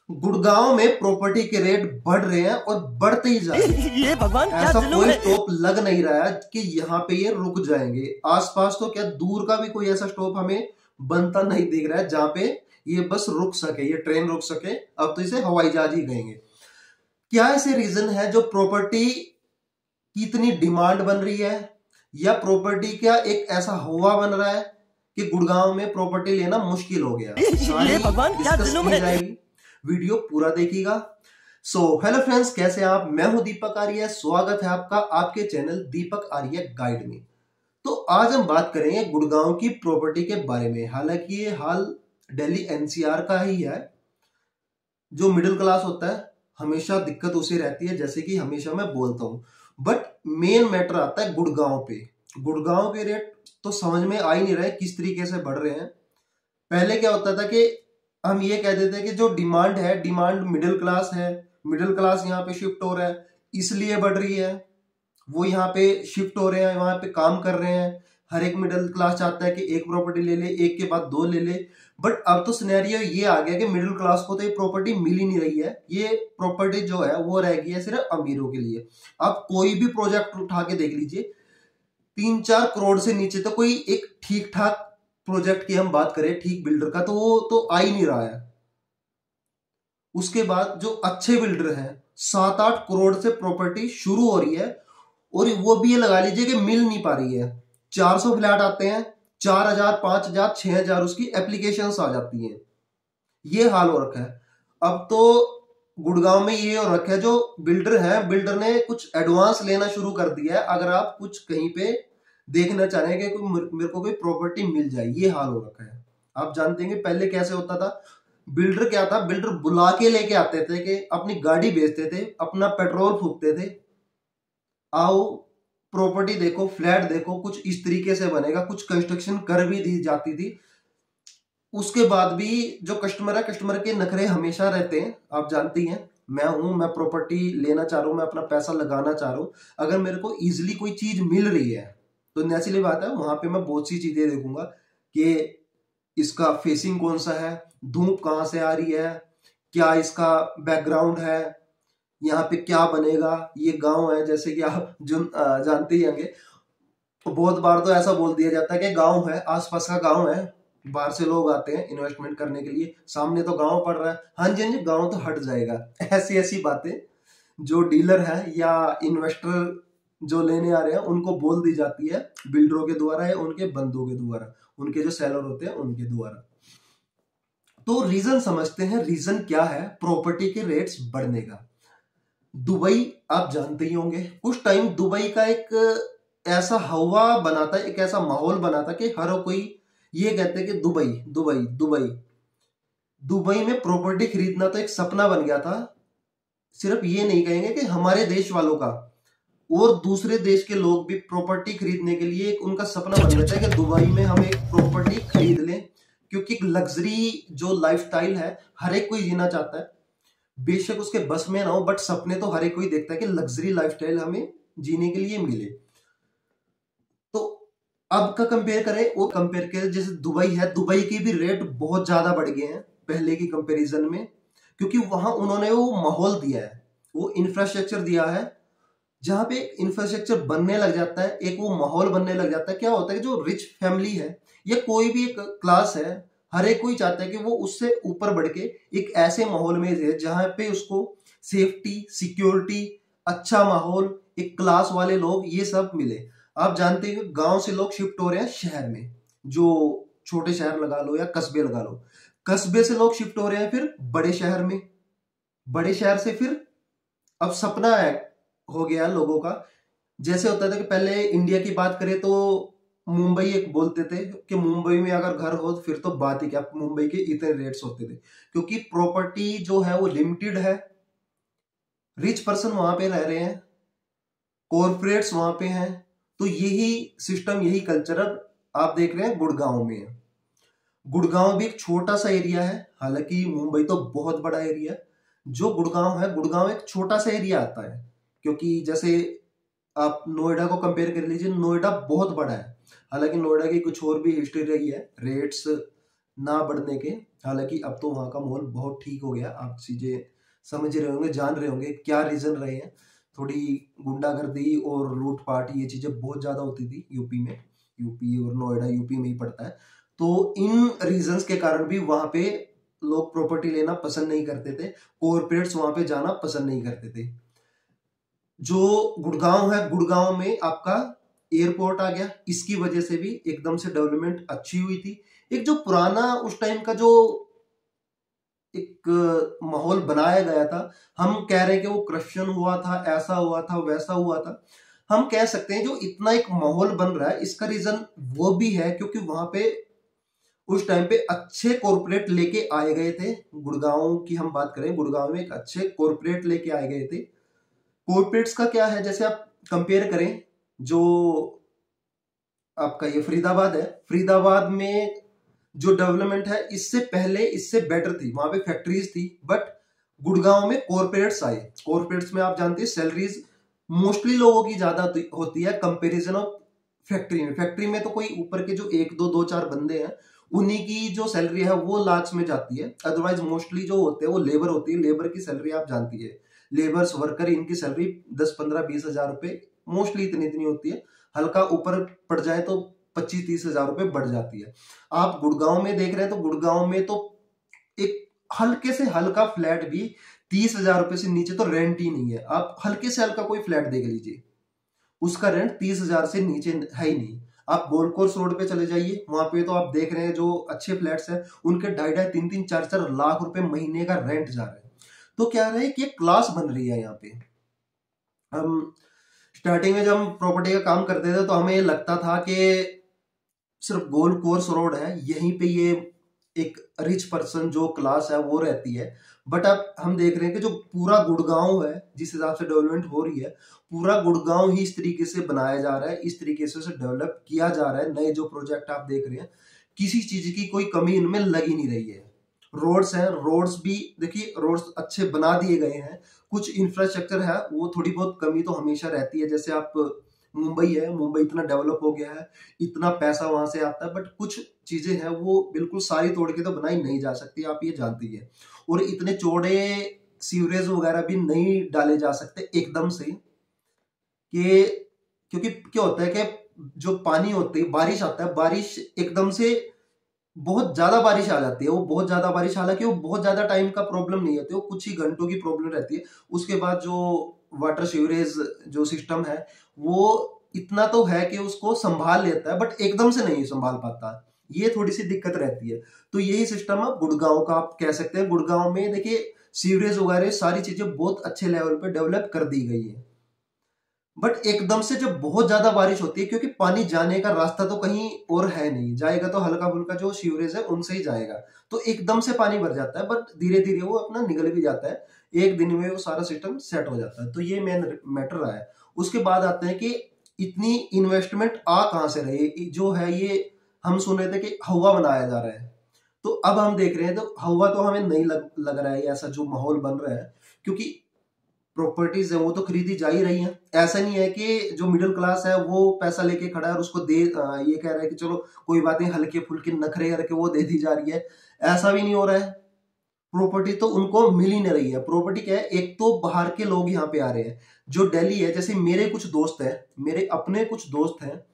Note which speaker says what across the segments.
Speaker 1: गुड़गांव में प्रॉपर्टी के रेट बढ़ रहे हैं और बढ़ते ही जा रहे हैं।
Speaker 2: ये भगवान क्या
Speaker 1: ऐसा
Speaker 2: जुल्म
Speaker 1: कोई
Speaker 2: है।
Speaker 1: स्टॉप लग नहीं रहा है कि यहाँ पे ये रुक जाएंगे। आसपास तो क्या दूर का भी कोई ऐसा स्टॉप हमें बनता नहीं दिख रहा है जहां पे ये बस रुक सके, ये ट्रेन रुक सके। अब तो इसे हवाई जहाज ही कहेंगे। क्या ऐसे रीजन है जो प्रॉपर्टी की इतनी डिमांड बन रही है, या प्रॉपर्टी क्या एक ऐसा हवा बन रहा है कि गुड़गांव में प्रॉपर्टी लेना मुश्किल हो गया?
Speaker 2: ये भगवान क्या
Speaker 1: डिस्कस
Speaker 2: जुल्म
Speaker 1: की
Speaker 2: है।
Speaker 1: जाएगी, वीडियो पूरा देखिएगा। हेलो फ्रेंड्स, कैसे हैं आप? मैं हूं दीपक आर्य, स्वागत है आपका आपके चैनल दीपक आर्य गाइड में। तो आज हम बात करेंगे गुड़गांव की प्रॉपर्टी के बारे में। हालांकि ये हाल दिल्ली एनसीआर का ही है। जो मिडिल क्लास होता है हमेशा दिक्कत उसे रहती है, जैसे कि हमेशा मैं बोलता हूं। बट मेन मैटर आता है गुड़गांव पे। गुड़गांव के रेट तो समझ में आ ही नहीं रहे किस तरीके से बढ़ रहे हैं। पहले क्या होता था कि हम ये कह देते हैं कि जो डिमांड है, डिमांड मिडिल क्लास है, मिडिल क्लास यहाँ पे शिफ्ट हो रहा है इसलिए बढ़ रही है। वो यहाँ पे शिफ्ट हो रहे हैं, वहां पे काम कर रहे हैं। हर एक मिडिल क्लास चाहता है कि एक प्रॉपर्टी ले ले, एक के बाद दो ले ले। बट अब तो सिनेरियो ये आ गया कि मिडिल क्लास को तो ये प्रॉपर्टी मिल ही नहीं रही है। ये प्रॉपर्टी जो है वो रह गई है सिर्फ अमीरों के लिए। आप कोई भी प्रोजेक्ट उठा के देख लीजिए, 3-4 करोड़ से नीचे तो कोई एक ठीक ठाक प्रोजेक्ट की हम बात करें, ठीक बिल्डर का, तो वो तो आ ही नहीं रहा है। उसके बाद जो अच्छे बिल्डर हैं, 7-8 करोड़ से प्रॉपर्टी शुरू हो रही है। और वो भी ये लगा लीजिए कि मिल नहीं पा रही है। 400 फ्लैट आते हैं, 4,000, 5,000, 6,000 उसकी एप्लीकेशंस आ जाती हैं। ये हाल हो रखा है। अब तो गुड़गांव में ये हो रखा है, जो बिल्डर है, बिल्डर ने कुछ एडवांस लेना शुरू कर दिया है। अगर आप कुछ कहीं पे देखना चाह रहे हैं कि मेरे को कोई प्रॉपर्टी मिल जाए, ये हाल हो रखा है। आप जानते हैं कि पहले कैसे होता था। बिल्डर क्या था, बिल्डर बुला के लेके आते थे कि अपनी गाड़ी बेचते थे, अपना पेट्रोल फूकते थे, आओ प्रॉपर्टी देखो, फ्लैट देखो, कुछ इस तरीके से बनेगा। कुछ कंस्ट्रक्शन कर भी दी जाती थी। उसके बाद भी जो कस्टमर है, कस्टमर के नखरे हमेशा रहते हैं। आप जानती हैं, मैं प्रॉपर्टी लेना चाह रहा हूं, मैं अपना पैसा लगाना चाह रहा हूं। अगर मेरे को इजिली कोई चीज मिल रही है तो नेचुरली बात है वहां पे मैं बहुत सी चीजें देखूंगा कि इसका फेसिंग कौन सा है, धूप कहाँ से आ रही है, क्या इसका बैकग्राउंड है, यहाँ पे क्या बनेगा। ये गांव है, जैसे कि आप जानते ही होंगे। बहुत बार तो ऐसा बोल दिया जाता है कि गांव है, आसपास का गांव है, बाहर से लोग आते हैं इन्वेस्टमेंट करने के लिए, सामने तो गांव पड़ रहा है। हाँ जी, हाँ जी, गांव तो हट जाएगा। ऐसी ऐसी बातें जो डीलर है या इन्वेस्टर जो लेने आ रहे हैं उनको बोल दी जाती है, बिल्डरों के द्वारा या उनके बंदों के द्वारा, उनके जो सेलर होते हैं उनके द्वारा। तो रीजन समझते हैं, रीजन क्या है प्रॉपर्टी के रेट्स बढ़ने का। दुबई आप जानते ही होंगे। कुछ टाइम दुबई का एक ऐसा हवा बना था, एक ऐसा माहौल बना था कि हर कोई ये कहते हैं कि दुबई दुबई दुबई। दुबई में प्रॉपर्टी खरीदना तो एक सपना बन गया था। सिर्फ ये नहीं कहेंगे कि हमारे देश वालों का, और दूसरे देश के लोग भी प्रॉपर्टी खरीदने के लिए एक उनका सपना बन जाता है कि दुबई में हम एक प्रॉपर्टी खरीद लें। क्योंकि एक लग्जरी जो लाइफस्टाइल है हर एक कोई जीना चाहता है। बेशक उसके बस में ना हो, बट सपने तो हर एक कोई देखता है कि लग्जरी लाइफस्टाइल हमें जीने के लिए मिले। तो अब का कंपेयर करें, वो कंपेयर करें जैसे दुबई है, दुबई के भी रेट बहुत ज्यादा बढ़ गए हैं पहले की कंपैरिजन में। क्योंकि वहां उन्होंने वो माहौल दिया है, वो इंफ्रास्ट्रक्चर दिया है। जहां पे इंफ्रास्ट्रक्चर बनने लग जाता है, एक वो माहौल बनने लग जाता है, क्या होता है कि जो रिच फैमिली है या कोई भी एक क्लास है, हर एक कोई चाहता है कि वो उससे ऊपर बढ़ के एक ऐसे माहौल में रहे जहां पे उसको सेफ्टी, सिक्योरिटी, अच्छा माहौल, एक क्लास वाले लोग, ये सब मिले। आप जानते हैं गांव से लोग शिफ्ट हो रहे हैं शहर में, जो छोटे शहर लगा लो या कस्बे लगा लो। कस्बे से लोग शिफ्ट हो रहे हैं फिर बड़े शहर में, बड़े शहर से फिर अब सपना है हो गया लोगों का। जैसे होता था कि पहले इंडिया की बात करें तो मुंबई एक बोलते थे कि मुंबई में अगर घर हो फिर तो बात ही क्या, मुंबई के इतने रेट्स होते थे। क्योंकि प्रॉपर्टी जो है वो लिमिटेड है, रिच पर्सन वहां पे रह रहे हैं, कॉर्पोरेट्स वहां पे हैं। तो यही सिस्टम, यही कल्चर अब आप देख रहे हैं गुड़गांव में है। गुड़गांव भी एक छोटा सा एरिया है, हालांकि मुंबई तो बहुत बड़ा एरिया है। जो गुड़गांव है, गुड़गांव एक छोटा सा एरिया आता है। क्योंकि जैसे आप नोएडा को कंपेयर कर लीजिए, नोएडा बहुत बड़ा है। हालांकि नोएडा की कुछ और भी हिस्ट्री रही है, रेट्स ना बढ़ने के। हालांकि अब तो वहाँ का माहौल बहुत ठीक हो गया, आप चीजें समझ रहे होंगे, जान रहे होंगे क्या रीजन रहे हैं। थोड़ी गुंडागर्दी और लूटपाट ये चीजें बहुत ज्यादा होती थी यूपी में। यूपी और नोएडा यूपी में ही पड़ता है। तो इन रीजंस के कारण भी वहां पे लोग प्रॉपर्टी लेना पसंद नहीं करते थे, कॉरपोरेट्स वहां पे जाना पसंद नहीं करते थे। जो गुड़गांव है, गुड़गांव में आपका एयरपोर्ट आ गया, इसकी वजह से भी एकदम से डेवलपमेंट अच्छी हुई थी। एक जो पुराना उस टाइम का जो एक माहौल बनाया गया था, हम कह रहे हैं कि वो करप्शन हुआ था, ऐसा हुआ था, वैसा हुआ था, हम कह सकते हैं जो इतना एक माहौल बन रहा है इसका रीजन वो भी है क्योंकि वहां पे उस टाइम पे अच्छे कॉरपोरेट लेके आए गए थे। गुड़गांव की हम बात करें, गुड़गांव में एक अच्छे कॉरपोरेट लेके आए गए थे। कॉरपोरेट्स का क्या है, जैसे आप कंपेयर करें, जो आपका ये फरीदाबाद है, फरीदाबाद में जो डेवलपमेंट है इससे पहले इससे बेटर थी, वहां पे फैक्ट्रीज थी, बट गुड़गांव में कॉरपोरेट्स आए। कॉरपोरेट्स में आप जानते हैं सैलरीज मोस्टली लोगों की ज्यादा होती है कंपैरिजन ऑफ फैक्ट्री में। फैक्ट्री में तो कोई ऊपर के जो एक दो दो चार बंदे हैं उन्हीं की जो सैलरी है वो लाख में जाती है, अदरवाइज मोस्टली जो होते हैं वो लेबर होती है। लेबर की सैलरी आप जानती है, लेबर्स वर्कर इनकी सैलरी 10-15-20 हजार रुपए मोस्टली इतनी इतनी होती है, हल्का ऊपर पड़ जाए तो 25-30 हजार रुपए बढ़ जाती है। आप गुड़गांव में देख रहे हैं तो गुड़गांव में तो एक हल्के से हल्का फ्लैट भी 30 हजार रुपए से नीचे तो रेंट ही नहीं है। आप हल्के से हल्का कोई फ्लैट देख लीजिए, उसका रेंट 30 हजार से नीचे है ही नहीं। आप गोल्ड कोर्स रोड पे चले जाइए, वहां पे तो आप देख रहे हैं जो अच्छे फ्लैट्स हैं उनके 2.5-3-4 लाख रुपए महीने का रेंट जा रहा है। तो क्या रहा है कि एक क्लास बन रही है यहाँ पे। हम स्टार्टिंग में जब हम प्रॉपर्टी का काम करते थे तो हमें लगता था कि सिर्फ गोल्ड कोर्स रोड है, यहीं पे ये एक रिच पर्सन जो क्लास है वो रहती है। बट अब हम देख रहे हैं कि जो पूरा गुड़गांव है, जिस हिसाब से डेवलपमेंट हो रही है, पूरा गुड़गांव ही इस तरीके से बनाया जा रहा है, इस तरीके से डेवलप किया जा रहा है। नए जो प्रोजेक्ट आप देख रहे हैं, किसी चीज की कोई कमी इनमें लग ही नहीं रही है। रोड्स हैं, रोड्स भी देखिए, रोड्स अच्छे बना दिए गए हैं। कुछ इंफ्रास्ट्रक्चर है वो थोड़ी बहुत कमी तो हमेशा रहती है, जैसे आप मुंबई है, मुंबई इतना डेवलप हो गया है, इतना पैसा वहां से आता है, बट कुछ चीजें हैं वो बिल्कुल सारी तोड़ के तो बनाई नहीं जा सकती, आप ये जानती है। और इतने चौड़े सीवरेज वगैरह भी नहीं डाले जा सकते एकदम से, कि क्योंकि क्या होता है कि जो पानी होती है, बारिश आता है, बारिश एकदम से बहुत ज्यादा बारिश आ जाती है, वो बहुत ज्यादा बारिश, हालांकि वो बहुत ज्यादा टाइम का प्रॉब्लम नहीं होती, वो कुछ ही घंटों की प्रॉब्लम रहती है। उसके बाद जो वाटर सीवरेज जो सिस्टम है वो इतना तो है कि उसको संभाल लेता है, बट एकदम से नहीं संभाल पाता, ये थोड़ी सी दिक्कत रहती है। तो यही सिस्टम है गुड़गांव का, आप कह सकते हैं। गुड़गांव में देखिए सीवरेज वगैरह सारी चीजें बहुत अच्छे लेवल पे डेवलप कर दी गई है, बट एकदम से जब बहुत ज्यादा बारिश होती है, क्योंकि पानी जाने का रास्ता तो कहीं और है नहीं, जाएगा तो हल्का फुल्का जो सीवरेज है उनसे ही जाएगा, तो एकदम से पानी भर जाता है, बट धीरे धीरे वो अपना निकल भी जाता है, एक दिन में वो सारा सिस्टम सेट हो जाता है। तो ये मेन मैटर रहा है। उसके बाद आते हैं कि इतनी इन्वेस्टमेंट आ कहां से रही, जो है ये हम सुन रहे थे कि हवा बनाया जा रहा है, तो अब हम देख रहे हैं तो हवा तो हमें नहीं लग रहा है ऐसा जो माहौल बन रहा है, क्योंकि प्रॉपर्टीज है वो तो खरीदी जा ही रही है। ऐसा नहीं है कि जो मिडिल क्लास है वो पैसा लेके खड़ा है और उसको दे ये कह रहा है कि चलो कोई बात नहीं, हल्के फुल्के नखरे करके वो दे दी जा रही है, ऐसा भी नहीं हो रहा है। प्रॉपर्टी तो उनको मिल ही नहीं रही है। प्रॉपर्टी क्या है, एक तो बाहर के लोग यहाँ पे आ रहे हैं, जो दिल्ली है, जैसे मेरे कुछ दोस्त हैं, मेरे अपने कुछ दोस्त हैं,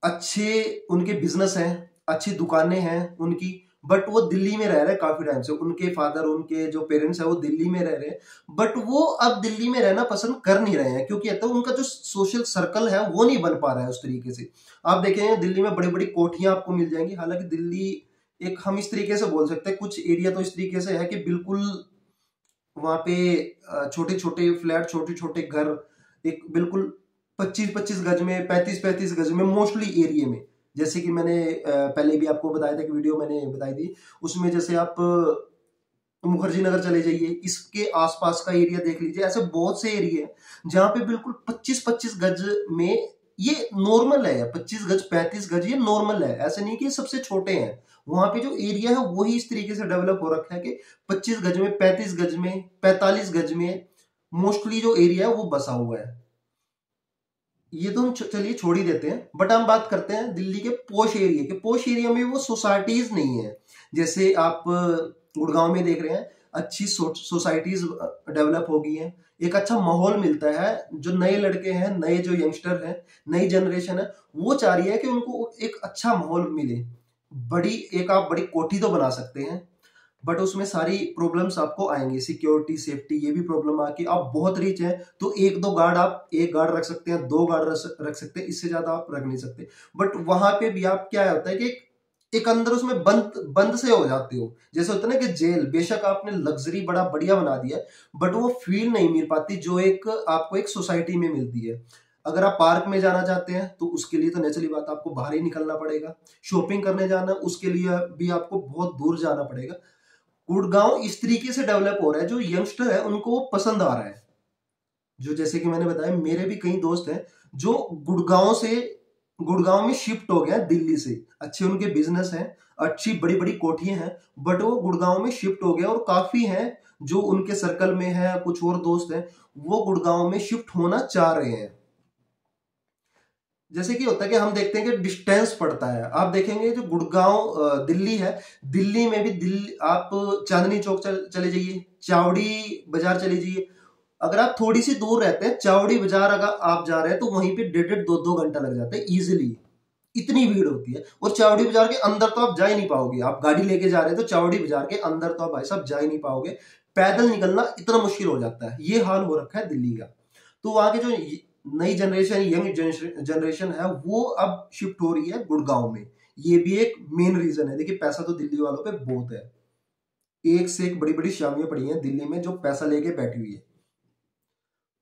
Speaker 1: अच्छे उनके बिजनेस हैं, अच्छी दुकानें हैं उनकी, बट वो दिल्ली में रह रहे हैं काफी टाइम से, उनके फादर, उनके जो पेरेंट्स है वो दिल्ली में रह रहे हैं, बट वो अब दिल्ली में रहना पसंद कर नहीं रहे हैं, क्योंकि तो उनका जो सोशल सर्कल है वो नहीं बन पा रहा है उस तरीके से। आप देखेंगे दिल्ली में बड़ी बड़ी कोठियां आपको मिल जाएंगी, हालांकि दिल्ली एक हम इस तरीके से बोल सकते हैं, कुछ एरिया तो इस तरीके से है कि बिल्कुल वहां पे छोटे छोटे फ्लैट, छोटे छोटे घर, एक बिल्कुल 25-25 गज में, 35-35 गज में मोस्टली एरिया में, जैसे कि मैंने पहले भी आपको बताया था कि वीडियो मैंने बताई थी उसमें, जैसे आप मुखर्जी नगर चले जाइए, इसके आसपास का एरिया देख लीजिए, ऐसे बहुत से एरिया है जहां पे बिल्कुल 25-25 गज में ये नॉर्मल है, 25 गज 35 गज ये नॉर्मल है, ऐसे नहीं कि सबसे छोटे हैं। वहां पे जो एरिया है वही इस तरीके से डेवलप हो रखा है कि 25 गज में, 35 गज में, 45 गज में मोस्टली जो एरिया है वो बसा हुआ है। ये तो हम चलिए छोड़ ही देते हैं, बट हम बात करते हैं दिल्ली के पोश एरिया के। पोश एरिया में वो सोसाइटीज नहीं है। जैसे आप गुड़गांव में देख रहे हैं अच्छी सोसाइटीज डेवलप हो गई हैं, एक अच्छा माहौल मिलता है। जो नए लड़के हैं, नए जो यंगस्टर हैं, नई जनरेशन है, वो चाह रही है कि उनको एक अच्छा माहौल मिले। एक आप बड़ी कोठी तो बना सकते हैं, बट उसमें सारी प्रॉब्लम्स आपको आएंगी, सिक्योरिटी, सेफ्टी, ये भी प्रॉब्लम आके। आप बहुत रिच हैं तो एक दो गार्ड, आप एक गार्ड रख सकते हैं, दो गार्ड रख सकते हैं, इससे ज्यादा आप रख नहीं सकते। बट वहां पे भी आप क्या होता है कि एक अंदर उसमें बंद बंद से हो जाते हो। जैसे होता है ना कि जेल, बेशक आपने लग्जरी बड़ा बढ़िया बना दिया है, बट वो फील नहीं मिल पाती जो एक आपको एक सोसाइटी में मिलती है। अगर आप पार्क में जाना चाहते हैं तो उसके लिए तो नेचुरली बात आपको बाहर ही निकलना पड़ेगा। शॉपिंग करने जाना, उसके लिए भी आपको बहुत दूर जाना पड़ेगा। गुड़गांव इस तरीके से डेवलप हो रहा है, जो यंगस्टर है उनको वो पसंद आ रहा है। जो जैसे कि मैंने बताया, मेरे भी कई दोस्त हैं जो गुड़गांव में शिफ्ट हो गया दिल्ली से। अच्छे उनके बिजनेस हैं, अच्छी बड़ी बड़ी कोठियां हैं, बट वो गुड़गांव में शिफ्ट हो गया। और काफी हैं जो उनके सर्कल में है, कुछ और दोस्त हैं, वो गुड़गांव में शिफ्ट होना चाह रहे हैं। जैसे कि होता है कि हम देखते हैं कि डिस्टेंस पड़ता है। आप देखेंगे जो गुड़गांव दिल्ली है, दिल्ली में भी दिल्ली आप चांदनी चौक चले जाइए, चावड़ी बाजार चले जाइए। अगर आप थोड़ी सी दूर रहते हैं, चावड़ी बाजार अगर आप जा रहे हैं तो वहीं पे 1.5 2 घंटा लग जाता है इजिली, इतनी भीड़ होती है। और चावड़ी बाजार के अंदर तो आप जा ही नहीं पाओगे। आप गाड़ी लेके जा रहे हैं तो चावड़ी बाजार के अंदर तो आप भाई साहब जा ही नहीं पाओगे। पैदल निकलना इतना मुश्किल हो जाता है। ये हाल हो रखा है दिल्ली का। तो वहां के जो नई जनरेशन, यंग जनरेशन है, वो अब शिफ्ट हो रही है गुड़गांव में। ये भी एक मेन रीजन है। देखिए पैसा तो दिल्ली वालों पे बहुत है, एक से एक बड़ी बड़ी शामियां पड़ी हैं दिल्ली में जो पैसा लेके बैठी हुई है।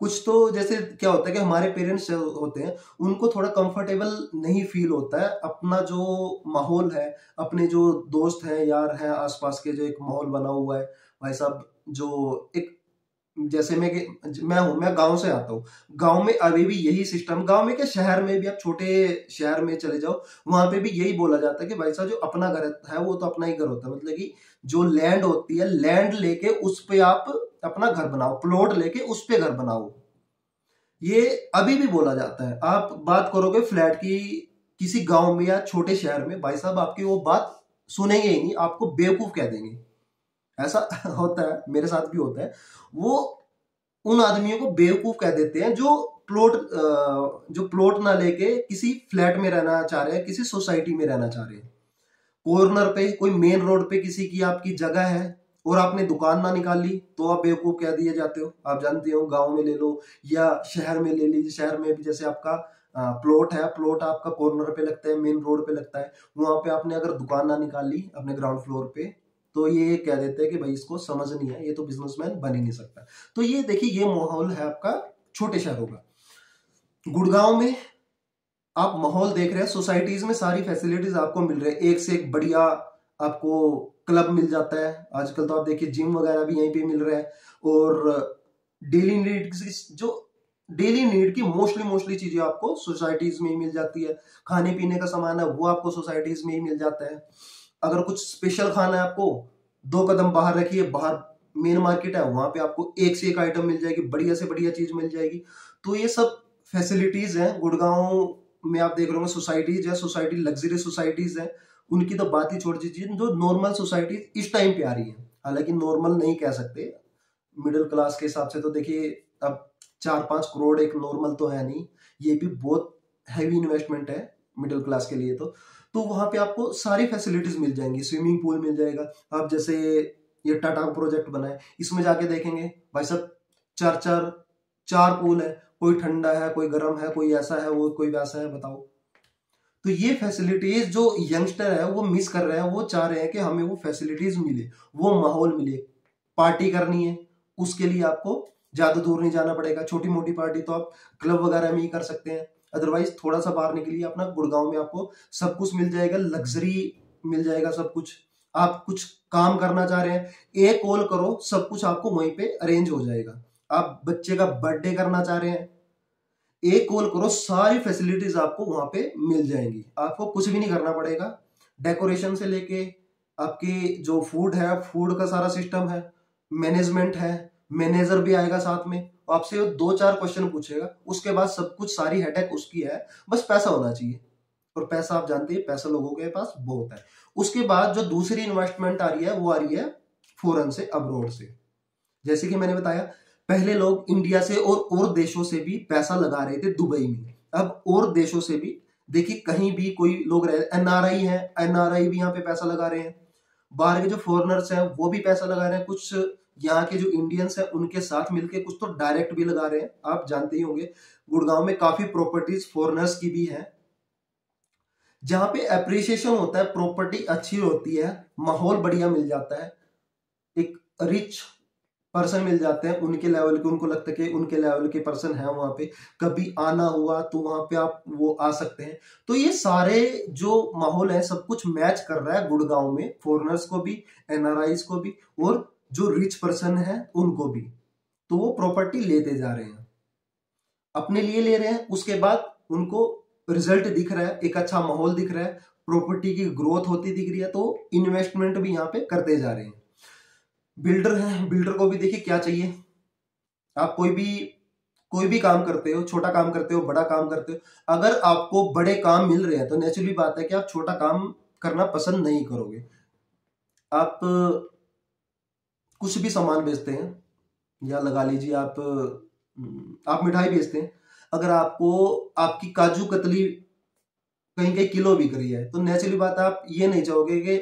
Speaker 1: कुछ तो जैसे क्या होता है कि हमारे पेरेंट्स होते हैं, उनको थोड़ा कंफर्टेबल नहीं फील होता है। अपना जो माहौल है, अपने जो दोस्त हैं, यार हैं, आसपास के जो एक माहौल बना हुआ है भाई साहब, जो एक जैसे मैं गांव से आता हूँ। गांव में अभी भी यही सिस्टम, गांव में क्या, शहर में भी, आप छोटे शहर में चले जाओ, वहां पे भी यही बोला जाता है कि भाई साहब जो अपना घर है वो तो अपना ही घर होता है। मतलब कि जो लैंड होती है, लैंड लेके उस पे आप अपना घर बनाओ, प्लॉट लेके उस पे घर बनाओ। ये अभी भी बोला जाता है। आप बात करोगे फ्लैट की किसी गांव में या छोटे शहर में, भाई साहब आपकी वो बात सुनेंगे ही नहीं, आपको बेवकूफ कह देंगे। ऐसा होता है, मेरे साथ भी होता है। वो उन आदमियों को बेवकूफ कह देते हैं जो प्लॉट ना लेके किसी फ्लैट में रहना चाह रहे हैं, किसी सोसाइटी में रहना चाह रहे हैं। कॉर्नर पे कोई मेन रोड पे किसी की आपकी जगह है और आपने दुकान ना निकाली तो आप बेवकूफ कह दिए जाते हो। आप जानते हो, गांव में ले लो या शहर में ले लीजिए, शहर में भी जैसे आपका प्लॉट है, प्लॉट आपका कॉर्नर पे लगता है, मेन रोड पे लगता है, वहां पे आपने अगर दुकान ना निकाली अपने ग्राउंड फ्लोर पे, तो ये कह देते हैं कि भाई इसको समझ नहीं है, ये तो बिजनेसमैन बन ही नहीं सकता। तो ये देखिए, ये माहौल है आपका छोटे शहरों का। गुड़गांव में आप माहौल देख रहे हैं, सोसाइटीज में सारी फैसिलिटीज आपको मिल रही है, एक से एक बढ़िया। आपको क्लब मिल जाता है आजकल तो, आप देखिए जिम वगैरह भी यहीं पे मिल रहा है। और डेली नीड जो डेली नीड की मोस्टली चीजें आपको सोसाइटीज में ही मिल जाती है। खाने पीने का सामान है वो आपको सोसाइटीज में ही मिल जाता है। अगर कुछ स्पेशल खाना है, आपको 2 कदम बाहर रखिए, बाहर मेन मार्केट है, वहां पे आपको एक से एक आइटम मिल जाएगी, बढ़िया से बढ़िया चीज मिल जाएगी। तो ये सब फैसिलिटीज हैं गुड़गांव में। आप देख रहे होंगे सोसाइटीज है, सोसाइटी लग्जरी सोसाइटीज है, उनकी तो बात ही छोड़ दीजिए। जो नॉर्मल सोसाइटीज इस टाइम पे आ रही है, हालांकि नॉर्मल नहीं कह सकते, मिडिल क्लास के हिसाब से तो देखिए अब 4-5 करोड़ एक नॉर्मल तो है नहीं, ये भी बहुत हैवी इन्वेस्टमेंट है मिडिल क्लास के लिए। तो वहां पे आपको सारी फैसिलिटीज मिल जाएंगी, स्विमिंग पूल मिल जाएगा। आप जैसे ये टाटा प्रोजेक्ट बना है, इसमें जाके देखेंगे भाई साहब चार पूल है, कोई ठंडा है, कोई गर्म है, कोई ऐसा है, वो कोई वैसा है, बताओ। तो ये फैसिलिटीज जो यंगस्टर है वो मिस कर रहे हैं, वो चाह रहे हैं कि हमें वो फैसिलिटीज मिले, वो माहौल मिले। पार्टी करनी है उसके लिए आपको ज्यादा दूर नहीं जाना पड़ेगा, छोटी मोटी पार्टी तो आप क्लब वगैरह में ही कर सकते हैं। अदरवाइज थोड़ा सा बाहर निकलिए, अपना गुड़गांव में आपको सब कुछ मिल जाएगा, लग्जरी मिल जाएगा सब कुछ। आप कुछ काम करना चाह रहे हैं, एक कॉल करो, सब कुछ आपको वहीं पे अरेंज हो जाएगा। आप बच्चे का बर्थडे करना चाह रहे हैं, एक कॉल करो, सारी फैसिलिटीज आपको वहां पे मिल जाएंगी, आपको कुछ भी नहीं करना पड़ेगा। डेकोरेशन से लेके आपकी जो फूड है, फूड का सारा सिस्टम है, मैनेजमेंट है, मैनेजर भी आएगा साथ में, आपसे वो 2-4 क्वेश्चन पूछेगा, उसके बाद सब कुछ सारी हेडेक उसकी है, बस पैसा होना चाहिए। और पैसा आप जानते हैं, पैसा लोगों के पास बहुत है। उसके बाद जो दूसरी इन्वेस्टमेंट आ रही है वो आ रही है फॉरेन से, अब्रोड से। जैसे कि मैंने बताया, पहले लोग इंडिया से और देशों से भी पैसा लगा रहे थे दुबई में। अब और देशों से भी देखिए, कहीं भी कोई लोग रहे, एनआरआई है, एनआरआई भी यहाँ पे पैसा लगा रहे हैं। बाहर के जो फॉरेनर्स हैं वो भी पैसा लगा रहे हैं। कुछ यहाँ के जो इंडियंस हैं उनके साथ मिलके कुछ तो डायरेक्ट भी लगा रहे हैं। आप जानते ही होंगे, गुड़गांव में काफी प्रॉपर्टीज फॉरेनर्स की भी है, जहां पे अप्रिसिएशन होता है, प्रॉपर्टी अच्छी होती है, माहौल बढ़िया मिल जाता है, एक रिच पर्सन मिल जाते हैं उनके लेवल के, उनको लगता है कि उनके लेवल के पर्सन है वहां पे, कभी आना हुआ तो वहां पे आप वो आ सकते हैं। तो ये सारे जो माहौल है सब कुछ मैच कर रहा है गुड़गांव में, फॉरेनर्स को भी, एनआरआईज को भी, और जो रिच पर्सन है उनको भी। तो वो प्रॉपर्टी लेते जा रहे हैं, अपने लिए ले रहे हैं, उसके बाद उनको रिजल्ट दिख रहा है, एक अच्छा माहौल दिख रहा है, प्रॉपर्टी की ग्रोथ होती दिख रही है, तो इन्वेस्टमेंट भी यहाँ पे करते जा रहे हैं। बिल्डर है, बिल्डर को भी देखिए क्या चाहिए। आप कोई भी काम करते हो, छोटा काम करते हो, बड़ा काम करते हो, अगर आपको बड़े काम मिल रहे हैं तो नेचुरली बात है कि आप छोटा काम करना पसंद नहीं करोगे। आप कुछ भी सामान बेचते हैं, या लगा लीजिए आप मिठाई बेचते हैं, अगर आपको आपकी काजू कतली कहीं कहीं किलो बिक रही है, तो नेचुरली बात है आप ये नहीं चाहोगे कि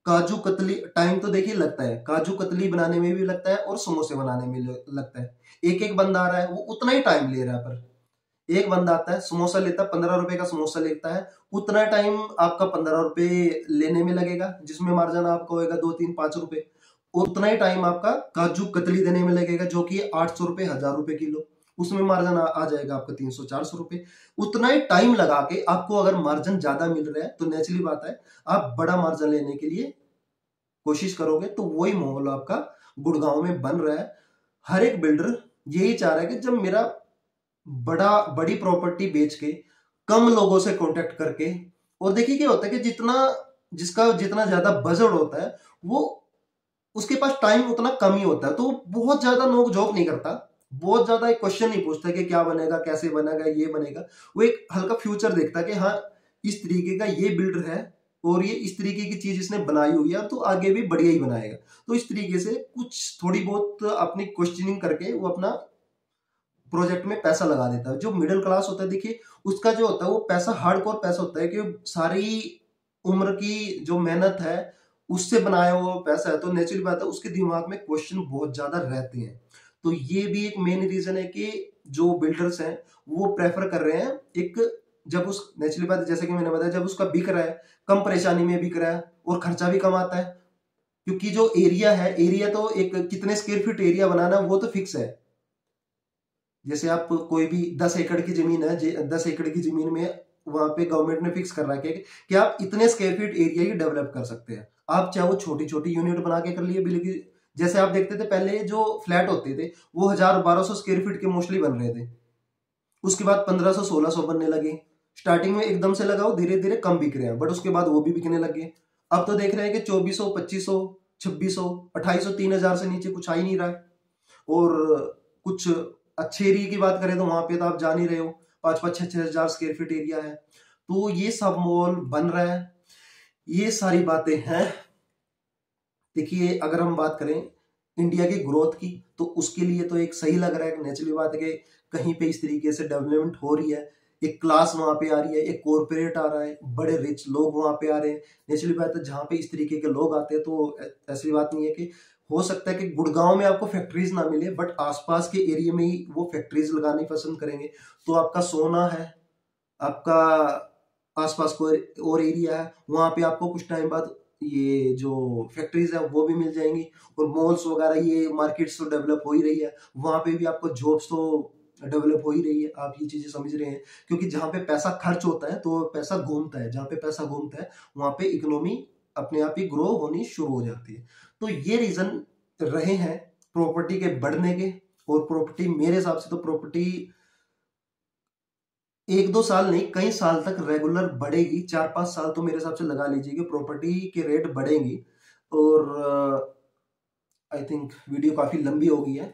Speaker 1: काजू कतली, टाइम तो देखिए लगता है, काजू कतली बनाने में भी लगता है और समोसे बनाने में लगता है। एक एक बंदा आ रहा है, वो उतना ही टाइम ले रहा है, पर एक बंदा आता है, समोसा लेता है, 15 रुपए का समोसा लेता है, उतना टाइम आपका 15 रुपए लेने में लगेगा, जिसमें मार्जिन आपका होगा 2-3-5 रुपए, और उतना ही टाइम आपका काजू कतली देने में लगेगा, जो कि 800 रुपए, 1000 रुपए किलो, उसमें मार्जिन आ जाएगा आपका 300-400 रुपए। उतना ही टाइम लगा के आपको अगर मार्जिन ज्यादा मिल रहा है तो नेचुरली बात है आप बड़ा मार्जिन लेने के लिए कोशिश करोगे। तो वही माहौल आपका गुड़गांव में बन रहा है। हर एक बिल्डर यही चाह रहा है कि जब मेरा बड़ी प्रॉपर्टी बेच के कम लोगों से कांटेक्ट करके, और देखिए क्या होता है कि जिसका जितना ज्यादा बजट होता है वो उसके पास टाइम उतना कम ही होता है, तो बहुत ज्यादा नोक झोंक नहीं करता, बहुत ज्यादा एक क्वेश्चन नहीं पूछता कि क्या बनेगा, कैसे बनेगा, ये बनेगा। वो एक हल्का फ्यूचर देखता है कि हाँ इस तरीके का ये बिल्डर है और ये इस तरीके की चीज इसने बनाई हुई है, तो आगे भी बढ़िया ही बनाएगा। तो इस तरीके से कुछ थोड़ी बहुत अपनी क्वेश्चनिंग करके वो अपना प्रोजेक्ट में पैसा लगा देता है। जो मिडिल क्लास होता है देखिए, उसका जो होता है वो पैसा हार्डकोर पैसा होता है, कि सारी उम्र की जो मेहनत है उससे बनाया हुआ पैसा है, तो नेचुरली बात है उसके दिमाग में क्वेश्चन बहुत ज्यादा रहते हैं। तो ये भी एक मेन रीजन है कि जो बिल्डर्स हैं वो प्रेफर कर रहे हैं, एक जब उस नेचुरली बात है जैसे कि मैंने बताया, जब उसका बिक रहा है, कम परेशानी में बिक रहा है और खर्चा भी कम आता है, क्योंकि जो एरिया है, एरिया तो एक कितने स्क्वायर फीट एरिया बनाना वो तो फिक्स है। जैसे आप कोई भी 10 एकड़ की जमीन है, 10 एकड़ की जमीन में वहां पे गवर्नमेंट ने फिक्स कर रखा है कि आप इतने स्क्वायर फीट एरिया ही डेवलप कर सकते हैं। आप चाहे वो छोटी छोटी यूनिट बना के कर लिए, बिल्कुल जैसे आप देखते थे पहले जो फ्लैट होते थे वो 1000-1200 स्क्वायर फीट के मोस्टली बन रहे थे, उसके बाद 1500-1600 बनने लगे। स्टार्टिंग में एकदम से लगाओ, धीरे धीरे कम बिक रहे हैं, बट उसके बाद वो भी बिकने लगे। अब तो देख रहे हैं कि 2400, 2500, 2600, 2800, 3000 से नीचे कुछ आ ही नहीं रहा है। और कुछ अच्छे एरिया की बात करें तो वहां पे तो आप जान ही रहे हो, 5-5-6-6 हजार स्क्वायर फीट एरिया है। तो ये सब मॉल बन रहा है, ये सारी बातें हैं। देखिए अगर हम बात करें इंडिया की ग्रोथ की, तो उसके लिए तो एक सही लग रहा है। नेचुरली बात है कि कहीं पे इस तरीके से डेवलपमेंट हो रही है, एक क्लास वहां पे आ रही है, एक कॉर्पोरेट आ रहा है, बड़े रिच लोग वहां पे आ रहे हैं। नेचुरली बात है जहां पे इस तरीके के लोग आते हैं तो ऐसी बात नहीं है कि हो सकता है कि गुड़गांव में आपको फैक्ट्रीज ना मिले, बट आसपास के एरिया में ही वो फैक्ट्रीज लगानी पसंद करेंगे। तो आपका सोना है, आपका आसपास कोई और एरिया है, वहां पे आपको कुछ टाइम बाद ये जो फैक्ट्रीज है वो भी मिल जाएंगी, और मॉल्स वगैरह, ये मार्केट्स तो डेवलप हो ही रही है, वहां पे भी आपको जॉब्स तो डेवलप हो ही रही है। आप ये चीजें समझ रहे हैं, क्योंकि जहां पे पैसा खर्च होता है तो पैसा घूमता है, जहां पे पैसा घूमता है वहां पे इकोनॉमी अपने आप ही ग्रो होनी शुरू हो जाती है। तो ये रीजन रहे हैं प्रॉपर्टी के बढ़ने के। और प्रॉपर्टी मेरे हिसाब से तो प्रॉपर्टी 1-2 साल नहीं, कई साल तक रेगुलर बढ़ेगी। 4-5 साल तो मेरे हिसाब से लगा लीजिए कि प्रॉपर्टी के रेट बढ़ेंगी। और आई थिंक वीडियो काफी लंबी हो गई है,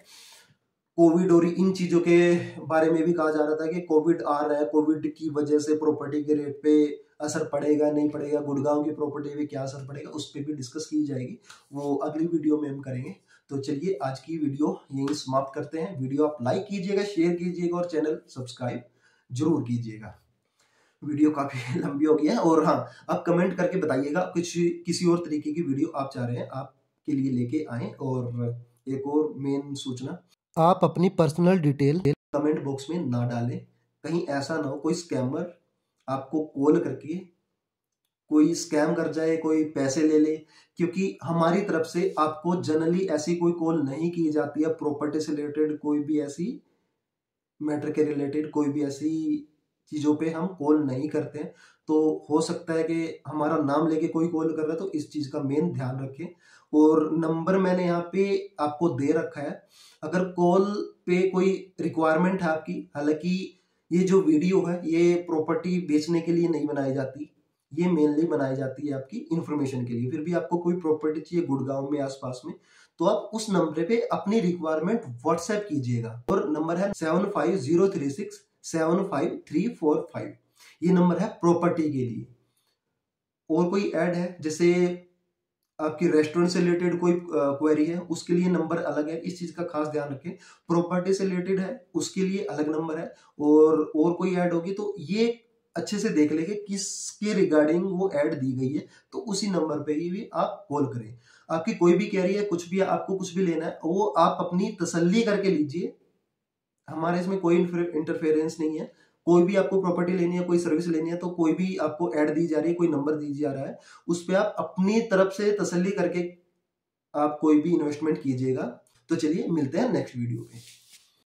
Speaker 1: कोविड और इन चीजों के बारे में भी कहा जा रहा था कि कोविड आ रहा है, कोविड की वजह से प्रॉपर्टी के रेट पे असर पड़ेगा नहीं पड़ेगा, गुड़गांव की प्रॉपर्टी पे क्या असर पड़ेगा, उस पर भी डिस्कस की जाएगी, वो अगली वीडियो में हम करेंगे। तो चलिए आज की वीडियो यहीं समाप्त करते हैं। वीडियो आप लाइक कीजिएगा, शेयर कीजिएगा और चैनल सब्सक्राइब जरूर कीजिएगा। वीडियो काफी लंबी हो गई है। और हाँ, आप कमेंट करके बताइएगा कुछ किसी और तरीके की वीडियो आप चाह रहे हैं आपके लिए लेके आए। और एक और मेन सूचना, आप अपनी पर्सनल डिटेल कमेंट बॉक्स में ना डालें, कहीं ऐसा ना हो कोई स्कैमर आपको कॉल करके कोई स्कैम कर जाए, कोई पैसे ले ले, क्योंकि हमारी तरफ से आपको जनरली ऐसी कोई कॉल नहीं की जाती है। प्रॉपर्टी से रिलेटेड कोई भी ऐसी मैटर के रिलेटेड कोई भी ऐसी चीजों पे हम कॉल नहीं करते हैं। तो हो सकता है कि हमारा नाम लेके कोई कॉल कर रहा है, तो इस चीज का मेन ध्यान रखें। और नंबर मैंने यहाँ पे आपको दे रखा है, अगर कॉल पे कोई रिक्वायरमेंट है आपकी, हालांकि ये जो वीडियो है ये प्रॉपर्टी बेचने के लिए नहीं बनाई जाती, ये मेनली बनाई जाती है आपकी इंफॉर्मेशन के लिए। फिर भी आपको कोई प्रॉपर्टी चाहिए गुड़गांव में आसपास में, तो आप उस नंबर पे अपनी रिक्वायरमेंट व्हाट्सएप कीजिएगा। और नंबर है 7503675345। ये नंबर है प्रॉपर्टी के लिए। और कोई ऐड है, जैसे आपकी रेस्टोरेंट से रिलेटेड कोई क्वेरी है, उसके लिए नंबर अलग है, इस चीज का खास ध्यान रखें। प्रॉपर्टी से रिलेटेड है उसके लिए अलग नंबर है, और कोई ऐड होगी तो ये अच्छे से देख लेंगे किसके रिगार्डिंग वो ऐड दी गई है, तो उसी नंबर पे ही भी आप कॉल करें। आपकी कोई भी क्वेरी है, कुछ भी आपको कुछ भी लेना है, वो आप अपनी तसल्ली करके लीजिए। हमारे इसमें कोई इंटरफेरेंस नहीं है। कोई भी आपको प्रॉपर्टी लेनी है, कोई सर्विस लेनी है, तो कोई भी आपको ऐड दी जा रही है, कोई नंबर दी जा रहा है, उस पर आप अपनी तरफ से तसल्ली करके आप कोई भी इन्वेस्टमेंट कीजिएगा। तो चलिए मिलते हैं नेक्स्ट वीडियो में।